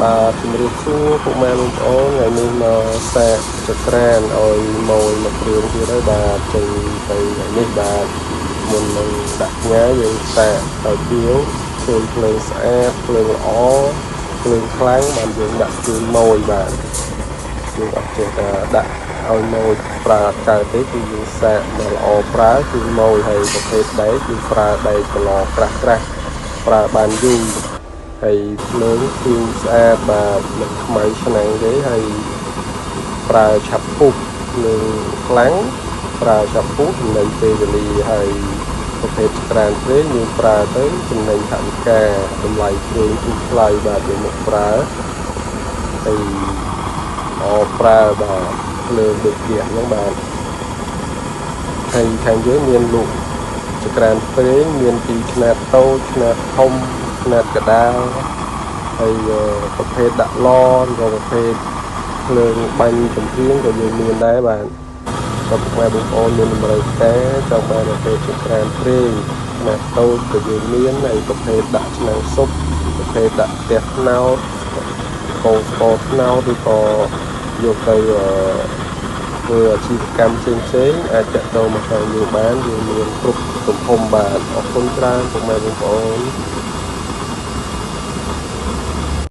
បាទជំរាបសួរពុកម៉ែបងប្អូនថ្ងៃនេះមកសាកចក្រានឲ្យម៉ួយមកគ្រឿងទៀតហើយបាទចេញទៅថ្ងៃនេះបាទមុននឹងដាក់ញ៉ាយើងសាកឲ្យទៀវឃើញភ្លើងស្អាតភ្លើងល្អភ្លើងខ្លាំងបានយើងដាក់ជូនម៉ួយបាទយើងអត់ចេះតែដាក់ឲ្យម៉ួយប្រើអត់កើតទេគឺយើងសាកមកល្អប្រើគឺម៉ួយហើយប្រភេទដែកគឺប្រើដែកកន្លក្រាស់ប្រើបានយូរហើយភ្លើងគឺស្អាតបាទមិនខ្មៅឆ្នាំងទេហើយប្រើឆាប់ពុះភ្លើងខ្លាំងប្រើឆាប់ពុះចំណេញពេលវេលាហើយប្រភេទក្រានព្រេងយើងប្រើទៅចំណេញថវិកាតម្លៃព្រេងគឺថ្លៃបាទយើងមកប្រើហើយប្រើបាទភ្លើងដូចជាហ្នឹងបាទហើយខាងយើងមានលក់ចក្រានព្រេងមានពីຂ្នាតតូចຂ្នាតធំຂ្នាតកដាលហើយប្រភេទដាក់ឡនក៏ប្រភេទភ្លើងបាញ់ចំហៀងក៏យើងមានដែរបាទក៏ពុកម៉ែបងប្អូនមានតម្រូវការចង់បានប្រភេទចក្រានព្រេងຂ្នាតតូចក៏យើងមានហើយប្រភេទដាក់ឆ្នាំងស៊ុបប្រភេទដាក់ផ្ទះត្នោតកោស្ករត្នោតឬក៏យកទៅធ្វើអាជីវកម្មផ្សេងអាចចាក់ចូលមកខាងយើងបានយើងមានគ្រប់ទំហំបាទអរគុណច្រើនពុកម៉ែបងប្អូន